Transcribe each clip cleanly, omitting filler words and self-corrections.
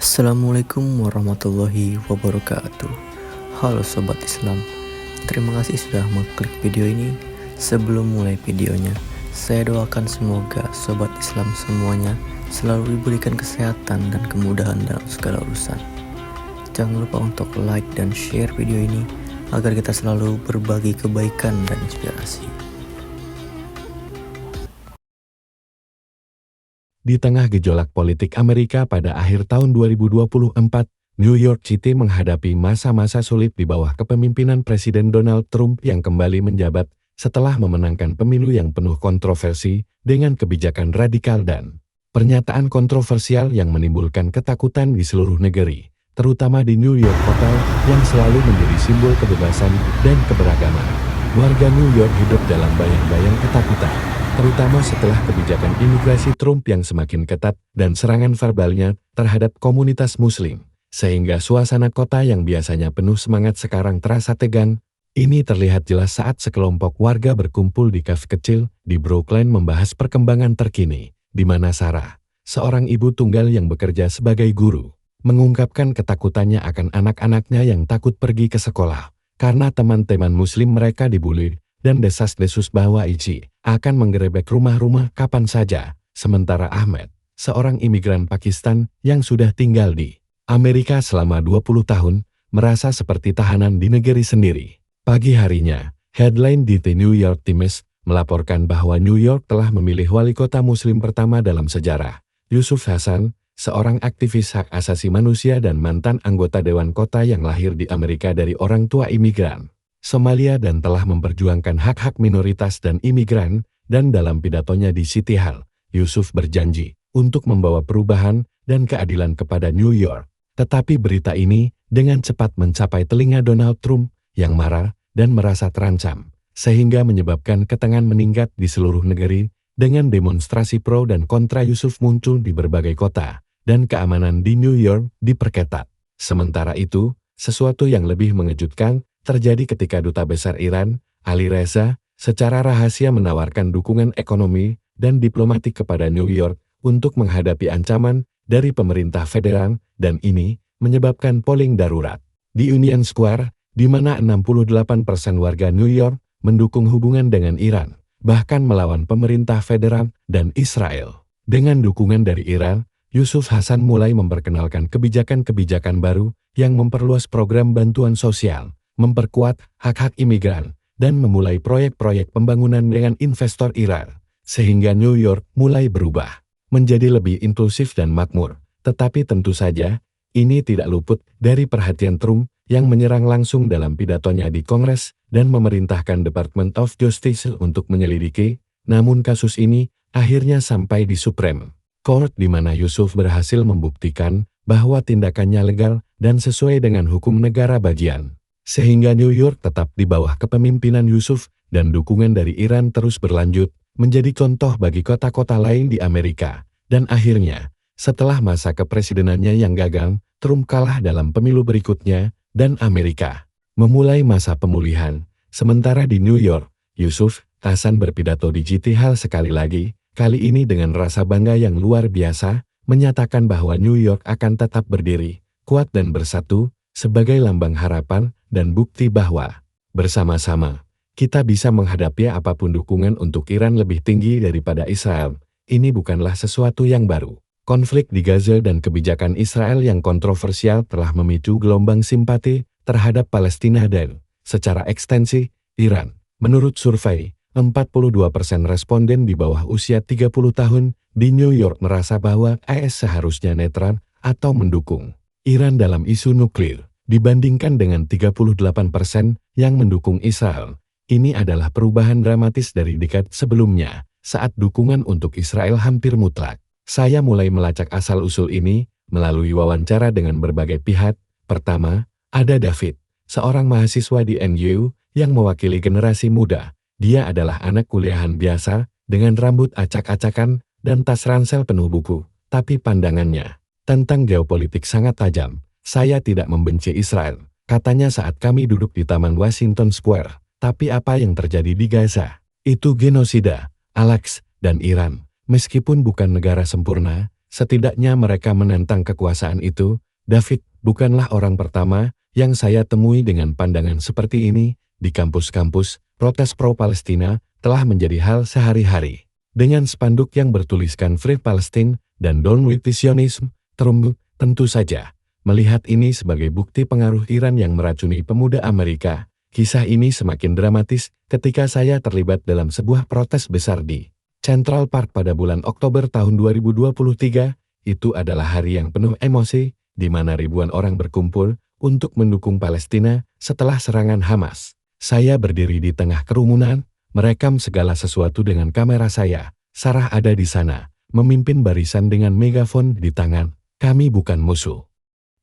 Assalamualaikum warahmatullahi wabarakatuh. Halo Sobat Islam, terima kasih sudah mengklik video ini. Sebelum mulai videonya, saya doakan semoga Sobat Islam semuanya selalu diberikan kesehatan dan kemudahan dalam segala urusan. Jangan lupa untuk like dan share video ini agar kita selalu berbagi kebaikan dan inspirasi. Di tengah gejolak politik Amerika pada akhir tahun 2024, New York City menghadapi masa-masa sulit di bawah kepemimpinan Presiden Donald Trump yang kembali menjabat setelah memenangkan pemilu yang penuh kontroversi dengan kebijakan radikal dan pernyataan kontroversial yang menimbulkan ketakutan di seluruh negeri, terutama di New York Kota yang selalu menjadi simbol kebebasan dan keberagaman. Warga New York hidup dalam bayang-bayang ketakutan, terutama setelah kebijakan imigrasi Trump yang semakin ketat dan serangan verbalnya terhadap komunitas Muslim, sehingga suasana kota yang biasanya penuh semangat sekarang terasa tegang. Ini terlihat jelas saat sekelompok warga berkumpul di kafe kecil di Brooklyn membahas perkembangan terkini, di mana Sarah, seorang ibu tunggal yang bekerja sebagai guru, mengungkapkan ketakutannya akan anak-anaknya yang takut pergi ke sekolah karena teman-teman Muslim mereka dibully dan desas-desus bahwa ICI akan menggerebek rumah-rumah kapan saja. Sementara Ahmed, seorang imigran Pakistan yang sudah tinggal di Amerika selama 20 tahun, merasa seperti tahanan di negeri sendiri. Pagi harinya, headline di The New York Times melaporkan bahwa New York telah memilih wali kota Muslim pertama dalam sejarah, Yusuf Hasan, seorang aktivis hak asasi manusia dan mantan anggota Dewan Kota yang lahir di Amerika dari orang tua imigran Somalia dan telah memperjuangkan hak-hak minoritas dan imigran, dan dalam pidatonya di City Hall, Yusuf berjanji untuk membawa perubahan dan keadilan kepada New York. Tetapi berita ini dengan cepat mencapai telinga Donald Trump yang marah dan merasa terancam, sehingga menyebabkan ketegangan meningkat di seluruh negeri dengan demonstrasi pro dan kontra Yusuf muncul di berbagai kota, dan keamanan di New York diperketat. Sementara itu, sesuatu yang lebih mengejutkan terjadi ketika Duta Besar Iran, Ali Reza, secara rahasia menawarkan dukungan ekonomi dan diplomatik kepada New York untuk menghadapi ancaman dari pemerintah federal, dan ini menyebabkan polling darurat di Union Square, di mana 68% warga New York mendukung hubungan dengan Iran, bahkan melawan pemerintah federal dan Israel. Dengan dukungan dari Iran, Yusuf Hasan mulai memperkenalkan kebijakan-kebijakan baru yang memperluas program bantuan sosial, memperkuat hak-hak imigran, dan memulai proyek-proyek pembangunan dengan investor Iran, sehingga New York mulai berubah menjadi lebih inklusif dan makmur. Tetapi tentu saja, ini tidak luput dari perhatian Trump yang menyerang langsung dalam pidatonya di Kongres dan memerintahkan Department of Justice untuk menyelidiki. Namun kasus ini akhirnya sampai di Supreme Court, di mana Yusuf berhasil membuktikan bahwa tindakannya legal dan sesuai dengan hukum negara bagian, sehingga New York tetap di bawah kepemimpinan Yusuf, dan dukungan dari Iran terus berlanjut menjadi contoh bagi kota-kota lain di Amerika. Dan akhirnya, setelah masa kepresidenannya yang gagal, Trump kalah dalam pemilu berikutnya, dan Amerika memulai masa pemulihan. Sementara di New York, Yusuf Hasan berpidato di City Hall sekali lagi, kali ini dengan rasa bangga yang luar biasa, menyatakan bahwa New York akan tetap berdiri, kuat dan bersatu, sebagai lambang harapan dan bukti bahwa bersama-sama kita bisa menghadapi apapun. Dukungan untuk Iran lebih tinggi daripada Israel. Ini bukanlah sesuatu yang baru. Konflik di Gaza dan kebijakan Israel yang kontroversial telah memicu gelombang simpati terhadap Palestina dan, secara ekstensi, Iran. Menurut survei, 42% responden di bawah usia 30 tahun di New York merasa bahwa AS seharusnya netral atau mendukung Iran dalam isu nuklir, dibandingkan dengan 38% yang mendukung Israel. Ini adalah perubahan dramatis dari dekade sebelumnya, saat dukungan untuk Israel hampir mutlak. Saya mulai melacak asal-usul ini melalui wawancara dengan berbagai pihak. Pertama, ada David, seorang mahasiswa di NU yang mewakili generasi muda. Dia adalah anak kuliahan biasa, dengan rambut acak-acakan dan tas ransel penuh buku, tapi pandangannya tentang geopolitik sangat tajam. Saya tidak membenci Israel, katanya saat kami duduk di Taman Washington Square. Tapi apa yang terjadi di Gaza? Itu genosida, Alex, dan Iran. Meskipun bukan negara sempurna, Setidaknya mereka menentang kekuasaan itu. David bukanlah orang pertama yang saya temui dengan pandangan seperti ini. Di kampus-kampus, protes pro-Palestina telah menjadi hal sehari-hari. Dengan spanduk yang bertuliskan Free Palestine dan Down with Zionism, Trump tentu saja melihat ini sebagai bukti pengaruh Iran yang meracuni pemuda Amerika. Kisah ini semakin dramatis ketika saya terlibat dalam sebuah protes besar di Central Park pada bulan Oktober tahun 2023. Itu adalah hari yang penuh emosi, di mana ribuan orang berkumpul untuk mendukung Palestina setelah serangan Hamas. Saya berdiri di tengah kerumunan, merekam segala sesuatu dengan kamera saya. Sarah ada di sana, memimpin barisan dengan megafon di tangan. Kami bukan musuh,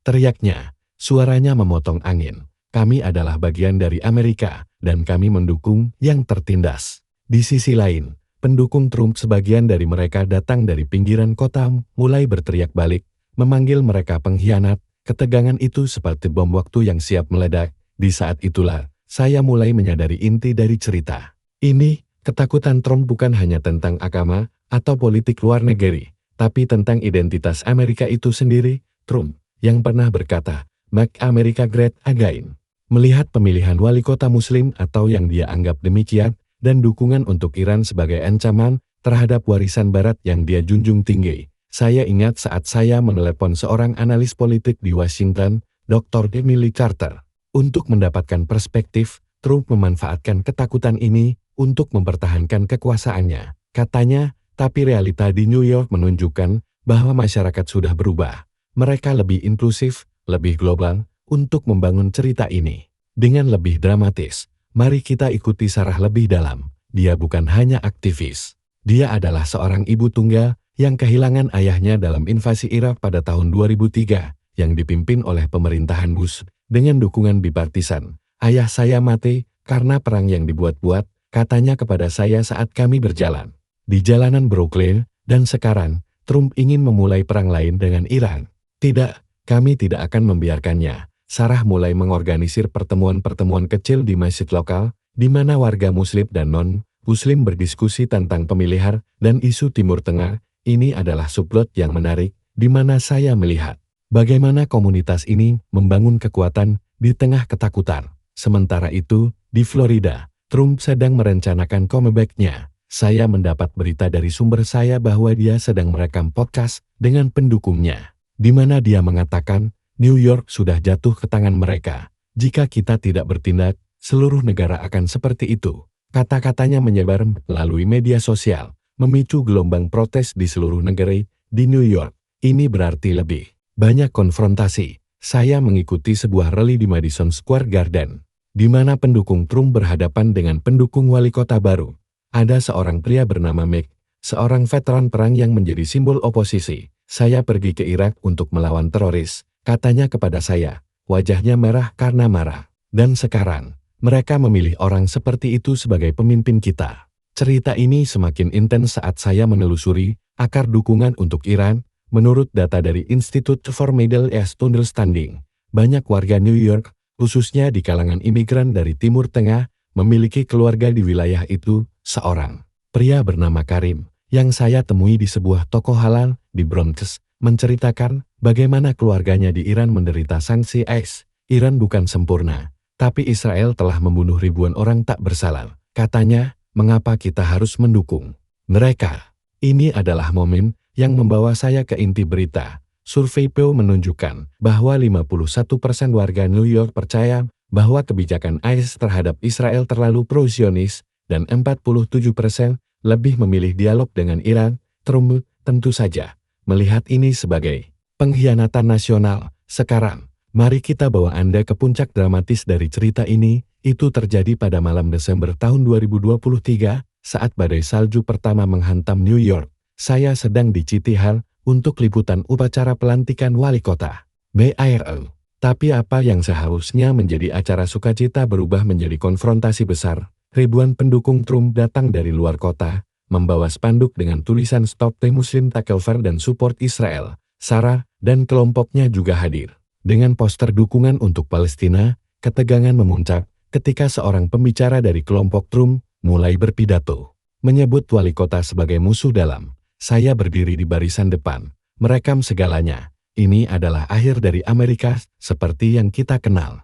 teriaknya. Suaranya memotong angin. Kami adalah bagian dari Amerika, dan kami mendukung yang tertindas. Di sisi lain, pendukung Trump sebagian dari mereka datang dari pinggiran kota, mulai berteriak balik, memanggil mereka pengkhianat. Ketegangan itu seperti bom waktu yang siap meledak. Di saat itulah, saya mulai menyadari inti dari cerita ini. Ketakutan Trump bukan hanya tentang agama atau politik luar negeri, tapi tentang identitas Amerika itu sendiri. Trump, yang pernah berkata, "Make America Great Again," melihat pemilihan wali kota Muslim atau yang dia anggap demikian, dan dukungan untuk Iran sebagai ancaman terhadap warisan Barat yang dia junjung tinggi. Saya ingat saat saya menelepon seorang analis politik di Washington, Dr. Emily Carter. Untuk mendapatkan perspektif, Trump memanfaatkan ketakutan ini untuk mempertahankan kekuasaannya. Katanya, tapi realita di New York menunjukkan bahwa masyarakat sudah berubah. Mereka lebih inklusif, lebih global, untuk membangun cerita ini dengan lebih dramatis. Mari kita ikuti Sarah lebih dalam. Dia bukan hanya aktivis. Dia adalah seorang ibu tunggal yang kehilangan ayahnya dalam invasi Irak pada tahun 2003, yang dipimpin oleh pemerintahan Bush dengan dukungan bipartisan. "Ayah saya mati karena perang yang dibuat-buat," katanya kepada saya saat kami berjalan di jalanan Brooklyn, dan sekarang Trump ingin memulai perang lain dengan Iran. Tidak, kami tidak akan membiarkannya. Sarah mulai mengorganisir pertemuan-pertemuan kecil di masjid lokal, di mana warga Muslim dan non-Muslim berdiskusi tentang pemilihan dan isu Timur Tengah. Ini adalah subplot yang menarik, di mana saya melihat bagaimana komunitas ini membangun kekuatan di tengah ketakutan. Sementara itu, di Florida, Trump sedang merencanakan comeback-nya. Saya mendapat berita dari sumber saya bahwa dia sedang merekam podcast dengan pendukungnya, di mana dia mengatakan, New York sudah jatuh ke tangan mereka. Jika kita tidak bertindak, seluruh negara akan seperti itu. Kata-katanya menyebar melalui media sosial, memicu gelombang protes di seluruh negara. Di New York, ini berarti lebih banyak konfrontasi. Saya mengikuti sebuah rally di Madison Square Garden, di mana pendukung Trump berhadapan dengan pendukung wali kota baru. Ada seorang pria bernama Mick, seorang veteran perang yang menjadi simbol oposisi. "Saya pergi ke Irak untuk melawan teroris," katanya kepada saya. Wajahnya merah karena marah. Dan sekarang, mereka memilih orang seperti itu sebagai pemimpin kita. Cerita ini semakin intens saat saya menelusuri akar dukungan untuk Iran. Menurut data dari Institute for Middle East Understanding, banyak warga New York, khususnya di kalangan imigran dari Timur Tengah, memiliki keluarga di wilayah itu. Seorang pria bernama Karim, yang saya temui di sebuah toko halal di Bronx, menceritakan bagaimana keluarganya di Iran menderita sanksi IS. Iran bukan sempurna, tapi Israel telah membunuh ribuan orang tak bersalah. Katanya, mengapa kita harus mendukung mereka? Ini adalah momen yang membawa saya ke inti berita. Survei Pew menunjukkan bahwa 51% warga New York percaya bahwa kebijakan IS terhadap Israel terlalu pro-Zionis, dan 47% lebih memilih dialog dengan Iran. Trump tentu saja melihat ini sebagai pengkhianatan nasional. Sekarang, mari kita bawa Anda ke puncak dramatis dari cerita ini. Itu terjadi pada malam Desember tahun 2023, saat badai salju pertama menghantam New York. Saya sedang di City Hall untuk liputan upacara pelantikan wali kota BIRO. Tapi apa yang seharusnya menjadi acara sukacita berubah menjadi konfrontasi besar. Ribuan pendukung Trump datang dari luar kota, membawa spanduk dengan tulisan Stop the Muslim Takeover dan Support Israel. Sarah dan kelompoknya juga hadir. Dengan poster dukungan untuk Palestina, ketegangan memuncak ketika seorang pembicara dari kelompok Trump mulai berpidato, menyebut wali kota sebagai musuh dalam. Saya berdiri di barisan depan, merekam segalanya. Ini adalah akhir dari Amerika seperti yang kita kenal.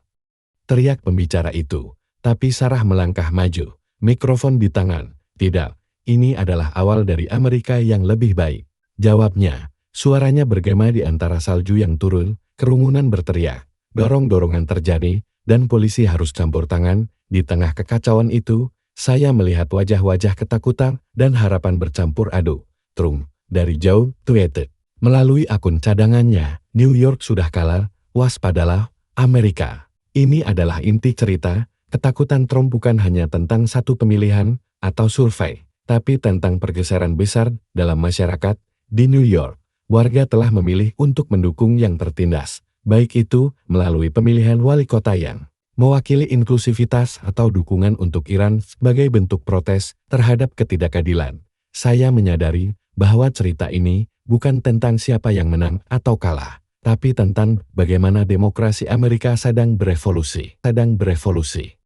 Teriak pembicara itu, tapi Sarah melangkah maju, mikrofon di tangan. Tidak, ini adalah awal dari Amerika yang lebih baik. Jawabnya, suaranya bergema di antara salju yang turun, kerumunan berteriak, dorong-dorongan terjadi, dan polisi harus campur tangan. Di tengah kekacauan itu, saya melihat wajah-wajah ketakutan dan harapan bercampur aduk. Trump, dari jauh, tweeted. Melalui akun cadangannya, New York sudah kalah, waspadalah, Amerika. Ini adalah inti cerita, ketakutan Trump bukan hanya tentang satu pemilihan atau survei, tapi tentang pergeseran besar dalam masyarakat. Di New York, warga telah memilih untuk mendukung yang tertindas, baik itu melalui pemilihan wali kota yang mewakili inklusivitas atau dukungan untuk Iran sebagai bentuk protes terhadap ketidakadilan. Saya menyadari bahwa cerita ini bukan tentang siapa yang menang atau kalah, tapi tentang bagaimana demokrasi Amerika sedang berevolusi.